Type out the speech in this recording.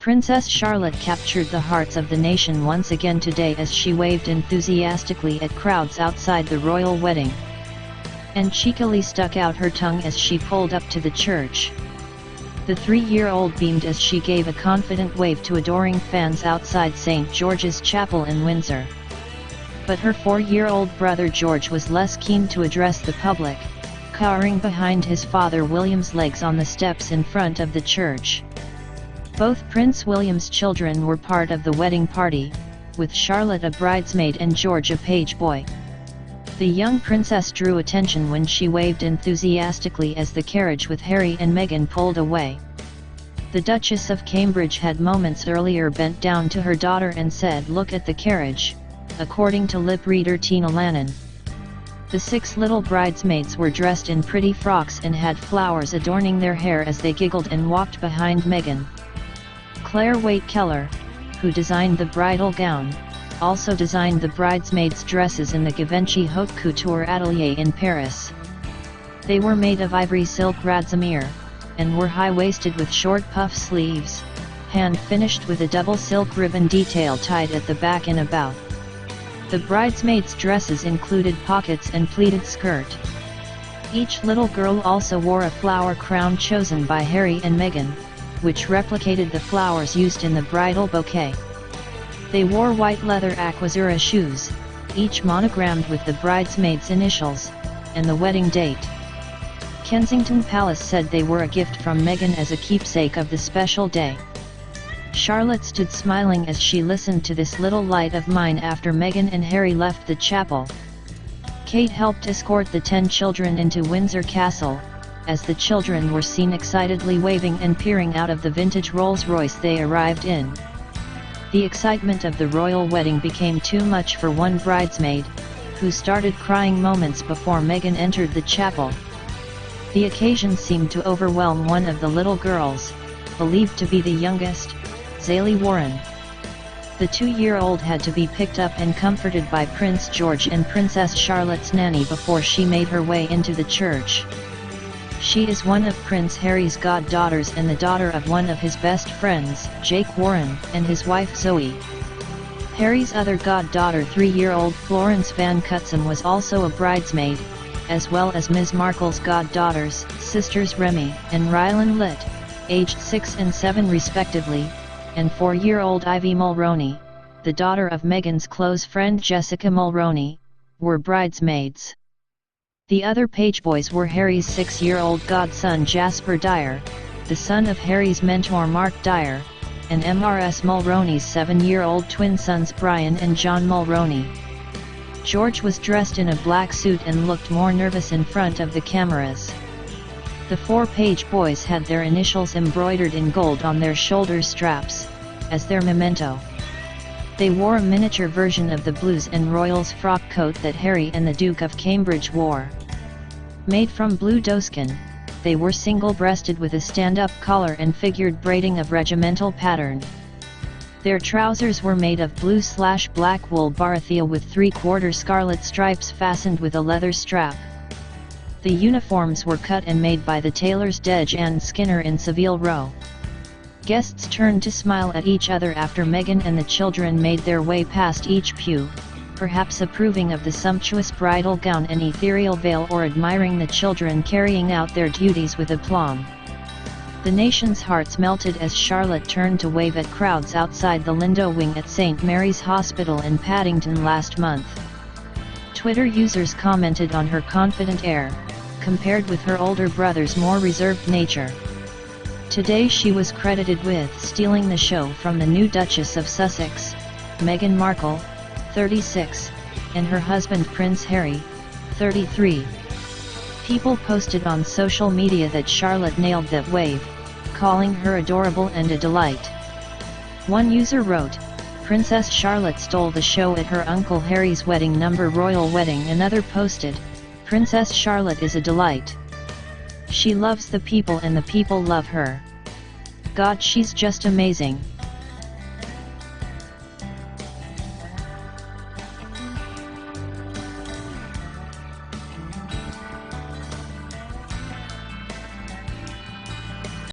Princess Charlotte captured the hearts of the nation once again today as she waved enthusiastically at crowds outside the royal wedding, and cheekily stuck out her tongue as she pulled up to the church. The 3-year-old beamed as she gave a confident wave to adoring fans outside St. George's Chapel in Windsor. But her 4-year-old brother George was less keen to address the public, cowering behind his father William's legs on the steps in front of the church. Both Prince William's children were part of the wedding party, with Charlotte a bridesmaid and George a page boy. The young princess drew attention when she waved enthusiastically as the carriage with Harry and Meghan pulled away. The Duchess of Cambridge had moments earlier bent down to her daughter and said, "Look at the carriage," according to lip reader Tina Lannon. The 6 little bridesmaids were dressed in pretty frocks and had flowers adorning their hair as they giggled and walked behind Meghan. Claire Waite-Keller, who designed the bridal gown, also designed the bridesmaids' dresses in the Givenchy Haute Couture atelier in Paris. They were made of ivory silk radzamere, and were high-waisted with short puff sleeves, hand-finished with a double silk ribbon detail tied at the back in a bow. The bridesmaids' dresses included pockets and pleated skirt. Each little girl also wore a flower crown chosen by Harry and Meghan, which replicated the flowers used in the bridal bouquet. They wore white leather Aquazzura shoes, each monogrammed with the bridesmaids' initials, and the wedding date. Kensington Palace said they were a gift from Meghan as a keepsake of the special day. Charlotte stood smiling as she listened to "This Little Light of Mine" after Meghan and Harry left the chapel. Kate helped escort the 10 children into Windsor Castle, as the children were seen excitedly waving and peering out of the vintage Rolls-Royce they arrived in. The excitement of the royal wedding became too much for one bridesmaid, who started crying moments before Meghan entered the chapel. The occasion seemed to overwhelm one of the little girls, believed to be the youngest, Zaylee Warren. The 2-year-old had to be picked up and comforted by Prince George and Princess Charlotte's nanny before she made her way into the church. She is one of Prince Harry's goddaughters and the daughter of one of his best friends, Jake Warren, and his wife Zoe. Harry's other goddaughter, 3-year-old Florence Van Cutsem, was also a bridesmaid, as well as Ms. Markle's goddaughters, sisters Remy and Rylan Litt, aged 6 and 7 respectively, and 4-year-old Ivy Mulroney, the daughter of Meghan's close friend Jessica Mulroney, were bridesmaids. The other pageboys were Harry's 6-year-old godson Jasper Dyer, the son of Harry's mentor Mark Dyer, and Mrs. Mulroney's 7-year-old twin sons Brian and John Mulroney. George was dressed in a black suit and looked more nervous in front of the cameras. The 4 page boys had their initials embroidered in gold on their shoulder straps, as their memento. They wore a miniature version of the Blues and Royals frock coat that Harry and the Duke of Cambridge wore. Made from blue doeskin, they were single-breasted with a stand-up collar and figured braiding of regimental pattern. Their trousers were made of blue/black wool barathea with 3/4 scarlet stripes fastened with a leather strap. The uniforms were cut and made by the tailors Dej and Skinner in Savile Row. Guests turned to smile at each other after Meghan and the children made their way past each pew, perhaps approving of the sumptuous bridal gown and ethereal veil or admiring the children carrying out their duties with aplomb. The nation's hearts melted as Charlotte turned to wave at crowds outside the Lindo wing at St. Mary's Hospital in Paddington last month. Twitter users commented on her confident air, compared with her older brother's more reserved nature. Today she was credited with stealing the show from the new Duchess of Sussex, Meghan Markle, 36, and her husband Prince Harry, 33. People posted on social media that Charlotte nailed that wave, calling her adorable and a delight. One user wrote, "Princess Charlotte stole the show at her Uncle Harry's wedding royal wedding." Another posted, "Princess Charlotte is a delight. She loves the people and the people love her. God, she's just amazing."